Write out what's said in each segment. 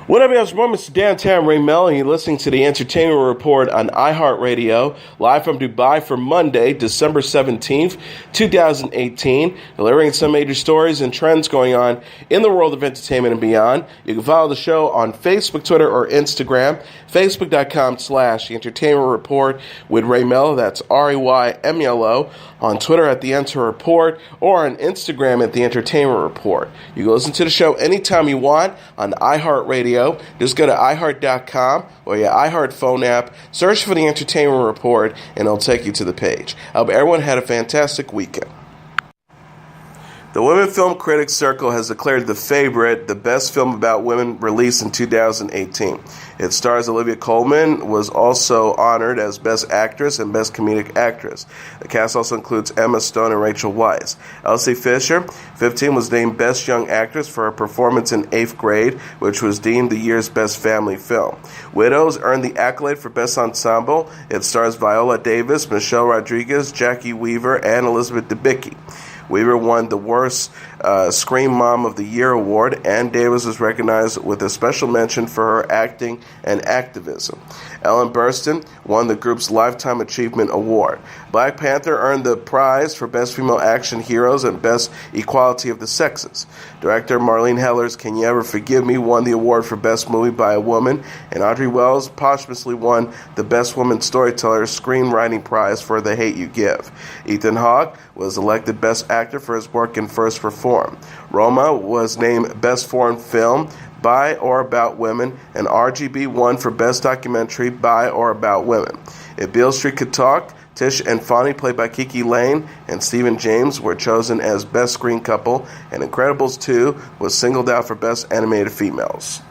What up, guys? Mr. Downtown Melo, and you're listening to the Entertainment Report on iHeartRadio, live from Dubai for Monday, December 17th, 2018, delivering some major stories and trends going on in the world of entertainment and beyond. You can follow the show on Facebook, Twitter, or Instagram, facebook.com/The Entertainment Report with Ray Melo, that's RAYMELO, on Twitter at The Enter Report, or on Instagram at The Entertainment Report. You can listen to the show anytime you want on iHeartRadio. Just go to iHeart.com or your iHeart phone app, search for The Entertainment Report, and it'll take you to the page. I hope everyone had a fantastic weekend. The Women Film Critics Circle has declared The Favorite the best film about women released in 2018. It stars Olivia Colman, was also honored as Best Actress and Best Comedic Actress. The cast also includes Emma Stone and Rachel Weisz. Elsie Fisher, 15, was named Best Young Actress for her performance in 8th Grade, which was deemed the year's best family film. Widows earned the accolade for Best Ensemble. It stars Viola Davis, Michelle Rodriguez, Jackie Weaver, and Elizabeth Debicki. Weaver won the Worst Screen Mom of the Year award, and Davis was recognized with a special mention for her acting and activism. Ellen Burstyn won the group's Lifetime Achievement Award. Black Panther earned the prize for Best Female Action Heroes and Best Equality of the Sexes. Director Marlene Heller's Can You Ever Forgive Me won the award for Best Movie by a Woman, and Audrey Wells posthumously won the Best Woman Storyteller Screenwriting Prize for The Hate You Give. Ethan Hawke was elected Best Actor for his work in First Reform. Roma was named Best Foreign Film by or about women, and RGB won for Best Documentary by or about women. If Beale Street Could Talk, Tish and Fonnie, played by Kiki Lane and Stephen James, were chosen as Best Screen Couple, and Incredibles 2 was singled out for Best Animated Females.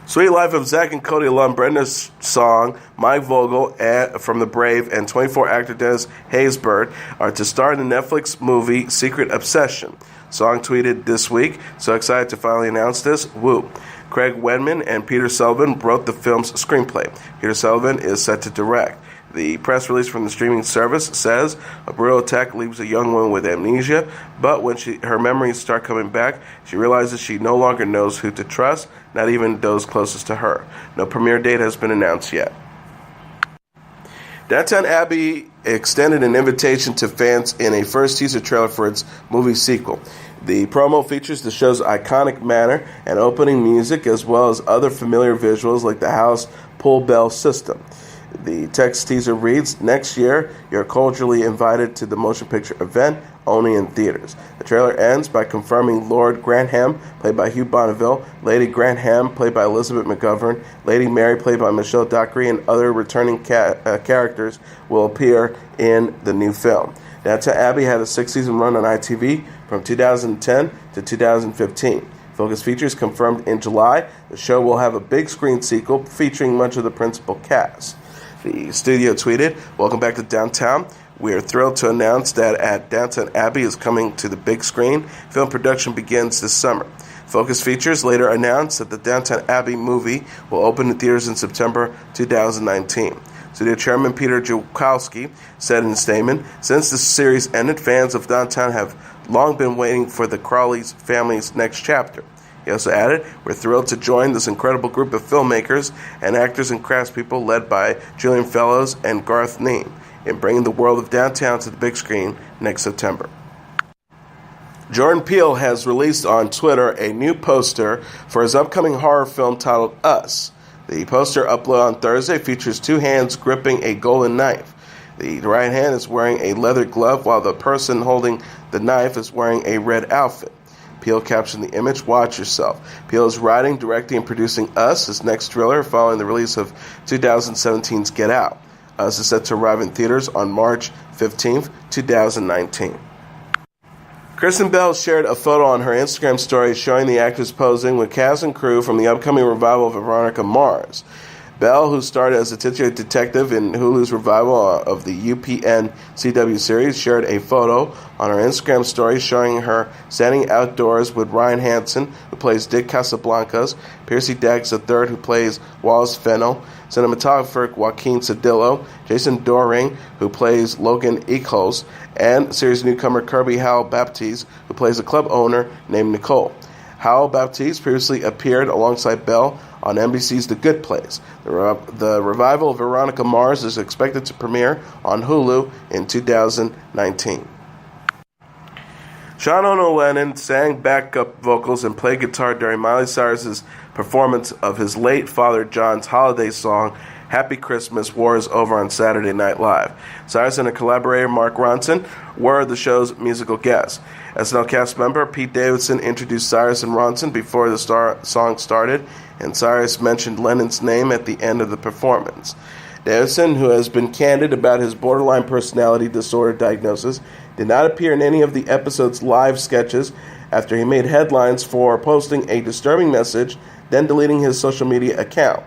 Sweet Life of Zack and Cody alum Brenda Song, Mike Vogel from The Brave, and 24 actor Dennis Haysbert are to star in the Netflix movie Secret Obsession. Song tweeted this week, "So excited to finally announce this, woo." Craig Wedman and Peter Sullivan wrote the film's screenplay. Peter Sullivan is set to direct. The press release from the streaming service says a brutal attack leaves a young woman with amnesia, but when her memories start coming back, she realizes she no longer knows who to trust, not even those closest to her. No premiere date has been announced yet. Downton Abbey extended an invitation to fans in a first teaser trailer for its movie sequel. The promo features the show's iconic manor and opening music, as well as other familiar visuals like the house pull bell system. The text teaser reads, "Next year, you're cordially invited to the motion picture event, only in theaters." The trailer ends by confirming Lord Grantham, played by Hugh Bonneville, Lady Grantham, played by Elizabeth McGovern, Lady Mary, played by Michelle Dockery, and other returning characters will appear in the new film. Downton Abbey had a 6-season run on ITV from 2010 to 2015. Focus Features confirmed in July the show will have a big screen sequel featuring much of the principal cast. The studio tweeted, "Welcome back to Downtown. We are thrilled to announce that at Downton Abbey is coming to the big screen. Film production begins this summer." Focus Features later announced that the Downton Abbey movie will open in theaters in September 2019. Studio Chairman Peter Jukowski said in a statement, "Since the series ended, fans of Downtown have long been waiting for the Crawley's family's next chapter." He also added, "We're thrilled to join this incredible group of filmmakers and actors and craftspeople led by Julian Fellows and Garth Neame in bringing the world of Downtown to the big screen next September." Jordan Peele has released on Twitter a new poster for his upcoming horror film titled Us. The poster, uploaded on Thursday, features two hands gripping a golden knife. The right hand is wearing a leather glove, while the person holding the knife is wearing a red outfit. Peele captioned the image, "Watch yourself." Peele is writing, directing, and producing Us, his next thriller, following the release of 2017's Get Out. Us is set to arrive in theaters on March 15th, 2019. Kristen Bell shared a photo on her Instagram story showing the actress posing with cast and crew from the upcoming revival of Veronica Mars. Bell, who starred as a titular detective in Hulu's revival of the UPN CW series, shared a photo on her Instagram story showing her standing outdoors with Ryan Hansen, who plays Dick Casablancas, Piercy Dags III, who plays Wallace Fennell, cinematographer Joaquin Cedillo, Jason Doring, who plays Logan Eccles, and series newcomer Kirby Howell Baptiste, who plays a club owner named Nicole. Howell Baptiste previously appeared alongside Bell on NBC's The Good Place. The revival of Veronica Mars is expected to premiere on Hulu in 2019. Sean Lennon sang backup vocals and played guitar during Miley Cyrus's performance of his late father John's holiday song, Happy Christmas, War is Over on Saturday Night Live. Cyrus and a collaborator, Mark Ronson, were the show's musical guests. SNL cast member Pete Davidson introduced Cyrus and Ronson before the song started, and Cyrus mentioned Lennon's name at the end of the performance. Davidson, who has been candid about his borderline personality disorder diagnosis, did not appear in any of the episode's live sketches after he made headlines for posting a disturbing message, then deleting his social media account.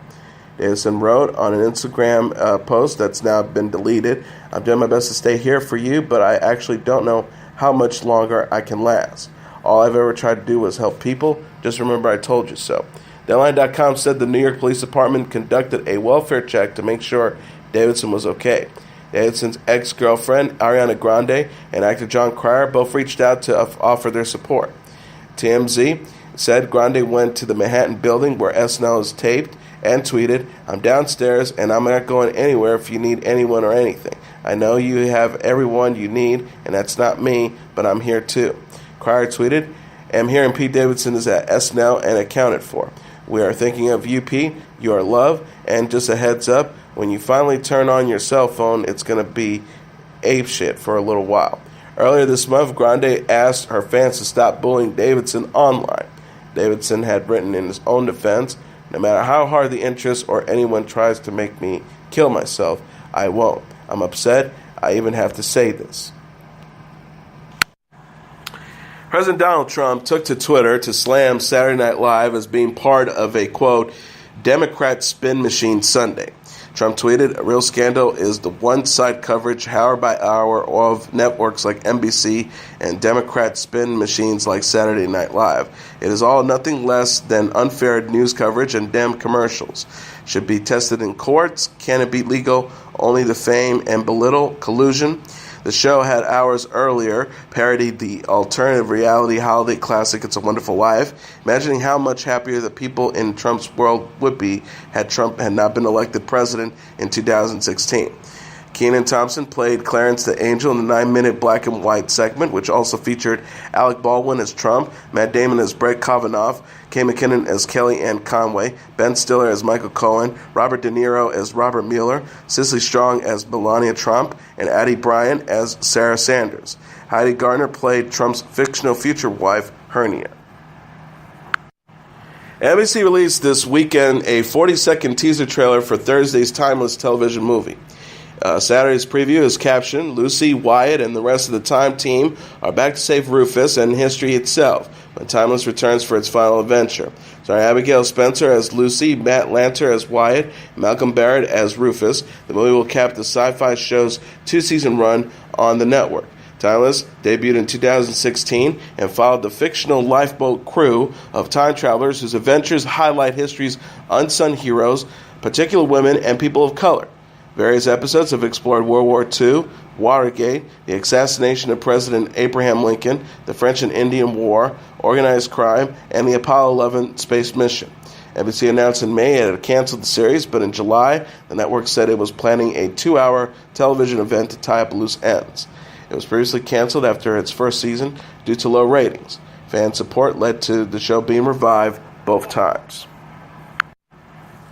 Davidson wrote on an Instagram post that's now been deleted, "I'm doing my best to stay here for you, but I actually don't know how much longer I can last. All I've ever tried to do was help people. Just remember I told you so." Deadline.com said the New York Police Department conducted a welfare check to make sure Davidson was okay. Davidson's ex-girlfriend, Ariana Grande, and actor John Cryer both reached out to offer their support. TMZ said Grande went to the Manhattan building where SNL is taped and tweeted, "I'm downstairs and I'm not going anywhere if you need anyone or anything. I know you have everyone you need, and that's not me, but I'm here too." Cryer tweeted, "I'm here and Pete Davidson is at SNL and accounted for. We are thinking of you, Pete. You are loved, and just a heads up, when you finally turn on your cell phone, it's going to be apeshit for a little while." Earlier this month, Grande asked her fans to stop bullying Davidson online. Davidson had written in his own defense, "No matter how hard the interest or anyone tries to make me kill myself, I won't. I'm upset. I even have to say this." President Donald Trump took to Twitter to slam Saturday Night Live as being part of a, quote, Democrat spin machine Sunday. Trump tweeted, "A real scandal is the one-side coverage hour by hour of networks like NBC and Democrat spin machines like Saturday Night Live. It is all nothing less than unfair news coverage and damn commercials. Should be tested in courts. Can it be legal? Only the fame and belittle collusion." The show had hours earlier parodied the alternative reality holiday classic It's a Wonderful Life, imagining how much happier the people in Trump's world would be had Trump had not been elected president in 2016. Kenan Thompson played Clarence the Angel in the 9-minute black and white segment, which also featured Alec Baldwin as Trump, Matt Damon as Brett Kavanaugh, Kay McKinnon as Kellyanne Conway, Ben Stiller as Michael Cohen, Robert De Niro as Robert Mueller, Cicely Strong as Melania Trump, and Addie Bryant as Sarah Sanders. Heidi Gardner played Trump's fictional future wife, Hernia. NBC released this weekend a 40-second teaser trailer for Thursday's timeless television movie. Saturday's preview is captioned, "Lucy, Wyatt, and the rest of the Time team are back to save Rufus and history itself when Timeless returns for its final adventure." Starring Abigail Spencer as Lucy, Matt Lanter as Wyatt, and Malcolm Barrett as Rufus, the movie will cap the sci-fi show's 2-season run on the network. Timeless debuted in 2016 and followed the fictional lifeboat crew of time travelers whose adventures highlight history's unsung heroes, particular women and people of color. Various episodes have explored World War II, Watergate, the assassination of President Abraham Lincoln, the French and Indian War, organized crime, and the Apollo 11 space mission. NBC announced in May it had canceled the series, but in July, the network said it was planning a 2-hour television event to tie up loose ends. It was previously canceled after its first season due to low ratings. Fan support led to the show being revived both times.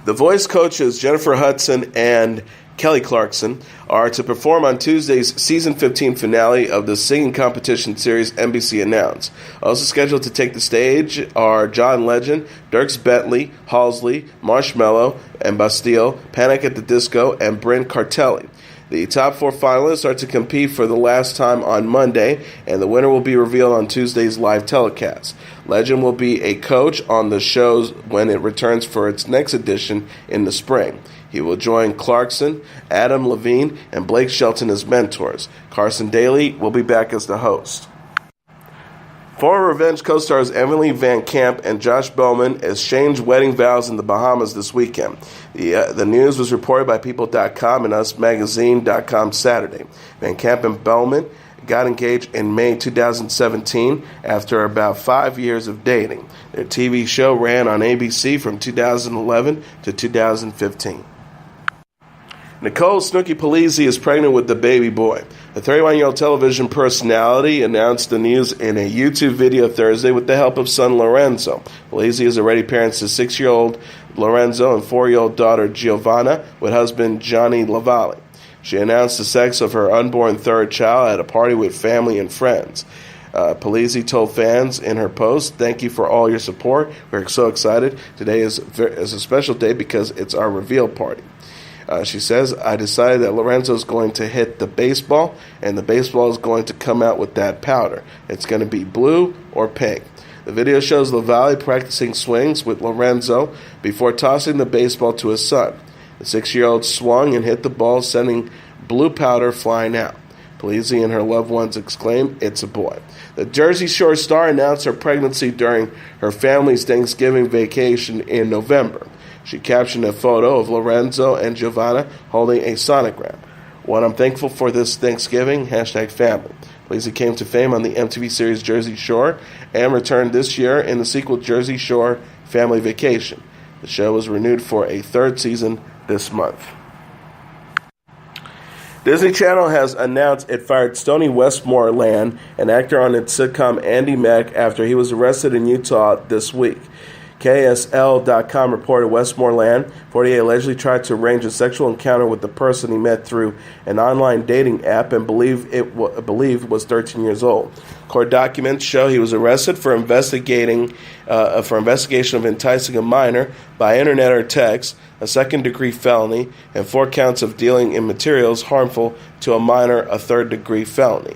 The voice coaches Jennifer Hudson and Kelly Clarkson are to perform on Tuesday's season 15 finale of the singing competition series NBC announced. Also scheduled to take the stage are John Legend, Dierks Bentley, Halsey, Marshmello, and Bastille, Panic at the Disco, and Bryn Cartelli. The top 4 finalists are to compete for the last time on Monday, and the winner will be revealed on Tuesday's live telecast. Legend will be a coach on the show when it returns for its next edition in the spring. He will join Clarkson, Adam Levine, and Blake Shelton as mentors. Carson Daly will be back as the host. Former Revenge co-stars Emily VanCamp and Josh Bowman exchanged wedding vows in the Bahamas this weekend. The news was reported by People.com and UsMagazine.com Saturday. VanCamp and Bowman got engaged in May 2017 after about 5 years of dating. Their TV show ran on ABC from 2011 to 2015. Nicole Snooki Polizzi is pregnant with the baby boy. The 31-year-old television personality announced the news in a YouTube video Thursday with the help of son Lorenzo. Polizzi is already parents to 6-year-old Lorenzo and 4-year-old daughter Giovanna with husband Johnny Lavalle. She announced the sex of her unborn third child at a party with family and friends. Polizzi told fans in her post, "Thank you for all your support. We're so excited. Today is a special day because it's our reveal party." She says, "I decided that Lorenzo is going to hit the baseball, and the baseball is going to come out with that powder. It's going to be blue or pink." The video shows Lavalle practicing swings with Lorenzo before tossing the baseball to his son. The 6-year-old swung and hit the ball, sending blue powder flying out. Polizzi and her loved ones exclaimed, "It's a boy." The Jersey Shore star announced her pregnancy during her family's Thanksgiving vacation in November. She captioned a photo of Lorenzo and Giovanna holding a sonogram. "What I'm thankful for this Thanksgiving, #family." Polizzi came to fame on the MTV series Jersey Shore and returned this year in the sequel Jersey Shore Family Vacation. The show was renewed for a third season this month. Disney Channel has announced it fired Stoney Westmoreland, an actor on its sitcom Andi Mack, after he was arrested in Utah this week. KSL.com reported Westmoreland, 48, allegedly tried to arrange a sexual encounter with the person he met through an online dating app and believed was 13 years old. Court documents show he was arrested for investigation of enticing a minor by internet or text, a second-degree felony, and 4 counts of dealing in materials harmful to a minor, a third-degree felony.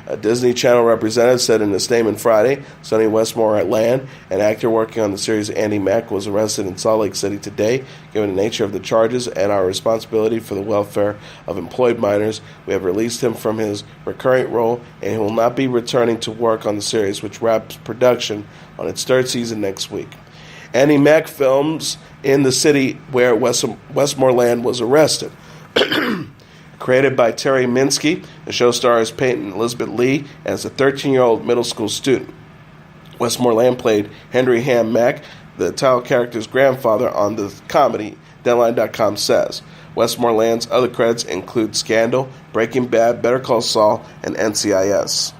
A Disney Channel representative said in a statement Friday, Stoney Westmoreland, an actor working on the series Andi Mack, was arrested in Salt Lake City today. Given the nature of the charges and our responsibility for the welfare of employed minors, we have released him from his recurring role, and he will not be returning to work on the series, which wraps production on its 3rd season next week. Andi Mack films in the city where Westmoreland was arrested. Created by Terry Minsky, the show stars Peyton Elizabeth Lee as a 13-year-old middle school student. Westmoreland played Henry Ham Mack, the title character's grandfather, on the comedy, Deadline.com says. Westmoreland's other credits include Scandal, Breaking Bad, Better Call Saul, and NCIS.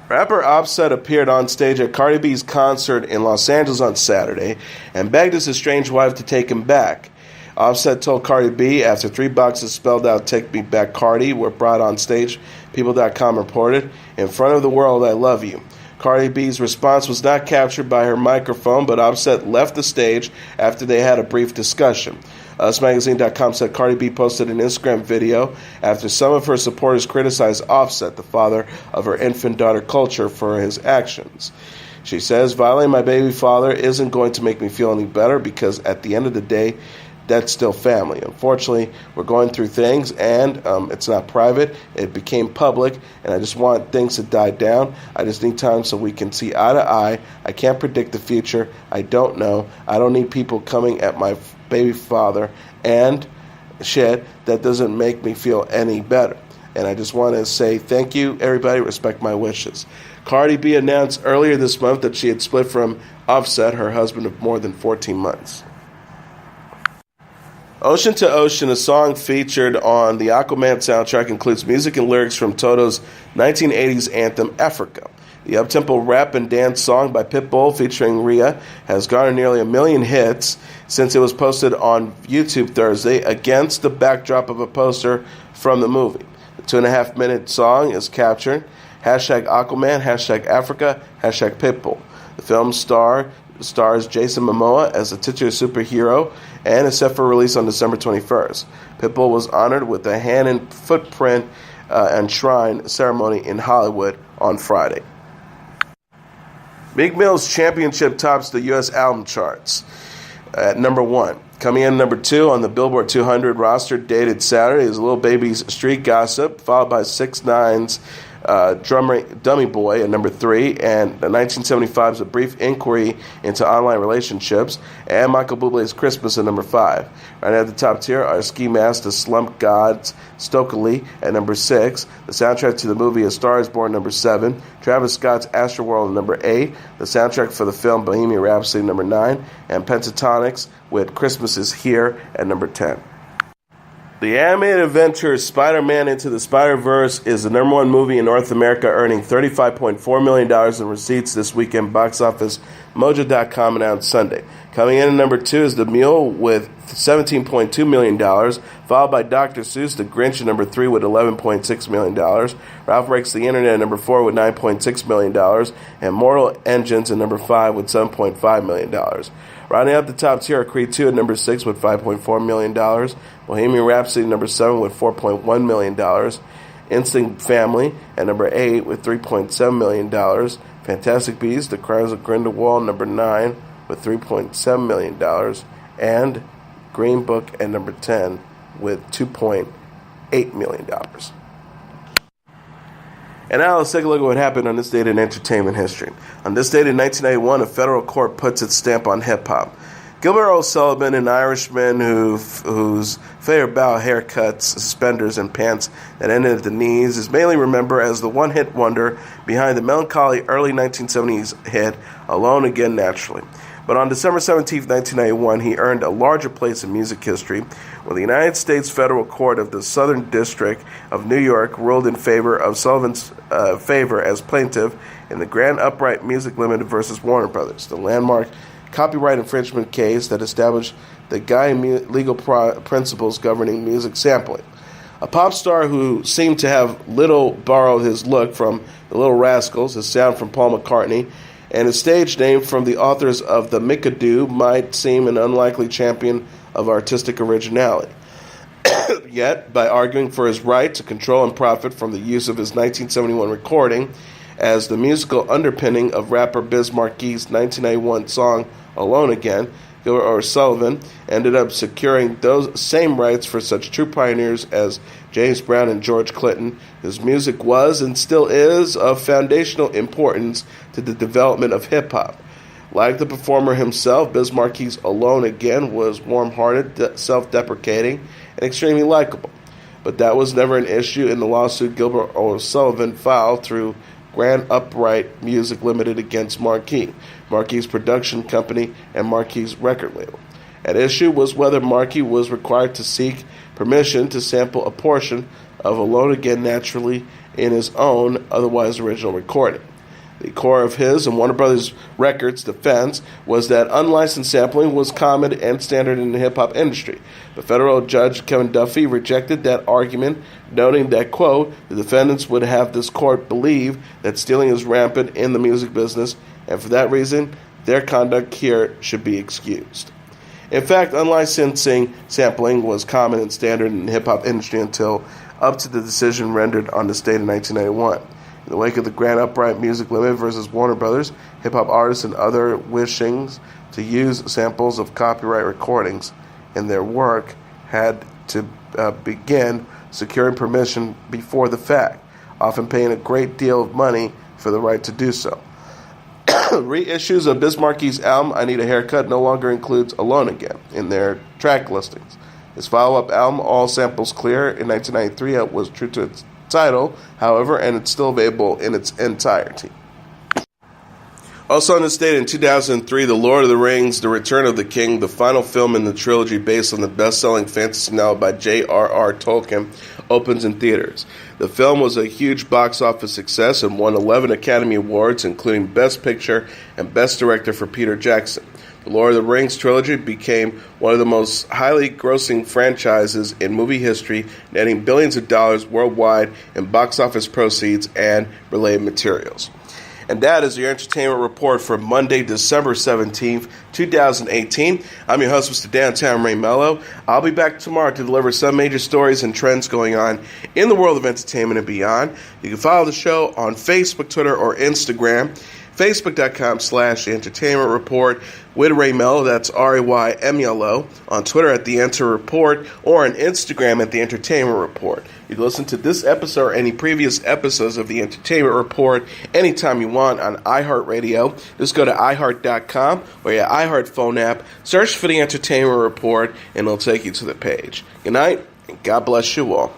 Rapper Offset appeared on stage at Cardi B's concert in Los Angeles on Saturday and begged his estranged wife to take him back. Offset told Cardi B after 3 boxes spelled out "Take Me Back Cardi" were brought on stage, People.com reported, "In front of the world, I love you." Cardi B's response was not captured by her microphone, but Offset left the stage after they had a brief discussion. UsMagazine.com said Cardi B posted an Instagram video after some of her supporters criticized Offset, the father of her infant daughter Culture, for his actions. She says, "Violating my baby father isn't going to make me feel any better because at the end of the day, that's still family. Unfortunately, we're going through things, and it's not private. It became public, and I just want things to die down. I just need time so we can see eye to eye. I can't predict the future. I don't know. I don't need people coming at my baby father and shit. That doesn't make me feel any better. And I just want to say thank you, everybody. Respect my wishes." Cardi B announced earlier this month that she had split from Offset, her husband of more than 14 months. Ocean to Ocean, a song featured on the Aquaman soundtrack, includes music and lyrics from Toto's 1980s anthem, Africa. The uptempo rap and dance song by Pitbull featuring Rhea has garnered nearly 1 million hits since it was posted on YouTube Thursday against the backdrop of a poster from the movie. The 2.5-minute song is captured #Aquaman, #Africa, #Pitbull. The film stars Jason Momoa as the titular superhero and is set for release on December 21st. Pitbull was honored with a hand and footprint and shrine ceremony in Hollywood on Friday. Meek Mill's Championship tops the U.S. album charts at number 1. Coming in number 2 on the Billboard 200 roster dated Saturday is Lil Baby's Street Gossip, followed by 6ix9ine's Dummy Boy at number 3, and 1975's A Brief Inquiry into Online Relationships, and Michael Bublé's Christmas at number 5. Right at the top tier are Ski Mask, The Slump Gods, Stokely at number 6, the soundtrack to the movie A Star Is Born number 7, Travis Scott's Astroworld at number 8, the soundtrack for the film Bohemian Rhapsody number 9, and Pentatonix with Christmas Is Here at number 10. The animated adventure Spider-Man Into the Spider-Verse is the number 1 movie in North America, earning $35.4 million in receipts this weekend. Box office Mojo.com announced Sunday. Coming in at number 2 is The Mule with $17.2 million, followed by Dr. Seuss The Grinch at number 3 with $11.6 million. Ralph Breaks the Internet at number 4 with $9.6 million, and Mortal Engines at number 5 with $7.5 million. Rounding out the top tier are Creed 2 at number 6 with $5.4 million, Bohemian Rhapsody at number 7 with $4.1 million, Instinct Family at number 8 with $3.7 million, Fantastic Beasts, The Crimes of Grindelwald number 9 with $3.7 million, and Green Book at number 10 with $2.8 million. And now let's take a look at what happened on this date in entertainment history. On this date in 1991, a federal court puts its stamp on hip-hop. Gilbert O'Sullivan, an Irishman whose favorite bow haircuts, suspenders, and pants that ended at the knees, is mainly remembered as the one-hit wonder behind the melancholy early 1970s hit Alone Again Naturally. But on December 17, 1991, he earned a larger place in music history when the United States Federal Court of the Southern District of New York ruled in favor of Sullivan's favor as plaintiff in the Grand Upright Music Limited versus Warner Brothers, the landmark copyright infringement case that established the legal principles governing music sampling. A pop star who seemed to have little borrowed his look from the Little Rascals, his sound from Paul McCartney, and his stage name from the authors of the Mickadoo might seem an unlikely champion of artistic originality. Yet, by arguing for his right to control and profit from the use of his 1971 recording as the musical underpinning of rapper Biz Marquis's 1991 song Alone Again, Gilbert O'Sullivan ended up securing those same rights for such true pioneers as James Brown and George Clinton, whose music was and still is of foundational importance to the development of hip-hop. Like the performer himself, Biz Marquis's Alone Again was warm-hearted, self-deprecating, and extremely likable. But that was never an issue in the lawsuit Gilbert O'Sullivan filed through Grand Upright Music Limited against Marquis, Marquis' production company, and Marquis' record label. At issue was whether Marquis was required to seek permission to sample a portion of Alone Again Naturally in his own, otherwise original recording. The core of his and Warner Brothers Records' defense was that unlicensed sampling was common and standard in the hip-hop industry. But federal judge Kevin Duffy rejected that argument, noting that, quote, the defendants would have this court believe that stealing is rampant in the music business, and for that reason, their conduct here should be excused. In fact, unlicensing sampling was common and standard in the hip-hop industry until up to the decision rendered on this date in 1991. In the wake of the Grand Upright Music Limited versus Warner Brothers, hip-hop artists and other wishings to use samples of copyright recordings in their work had to begin securing permission before the fact, often paying a great deal of money for the right to do so. Reissues of Biz Marquis's album, I Need a Haircut, no longer includes Alone Again in their track listings. His follow-up album, All Samples Clear, in 1993, was true to its title, however, and it's still available in its entirety. Also on this date in 2003, The Lord of the Rings, The Return of the King, the final film in the trilogy based on the best-selling fantasy novel by J.R.R. Tolkien, opens in theaters. The film was a huge box office success and won 11 Academy Awards, including Best Picture and Best Director for Peter Jackson. The Lord of the Rings trilogy became one of the most highly grossing franchises in movie history, netting billions of dollars worldwide in box office proceeds and related materials. And that is your entertainment report for Monday, December 17th, 2018. I'm your host, Mr. Downtown Ray Melo. I'll be back tomorrow to deliver some major stories and trends going on in the world of entertainment and beyond. You can follow the show on Facebook, Twitter, or Instagram. Facebook.com/The Entertainment Report. With Ray Melo, that's RAYMELO. On Twitter at The Enter Report, or on Instagram at The Entertainment Report. You can listen to this episode or any previous episodes of The Entertainment Report anytime you want on iHeartRadio. Just go to iHeart.com or your iHeart phone app, search for The Entertainment Report, and it'll take you to the page. Good night, and God bless you all.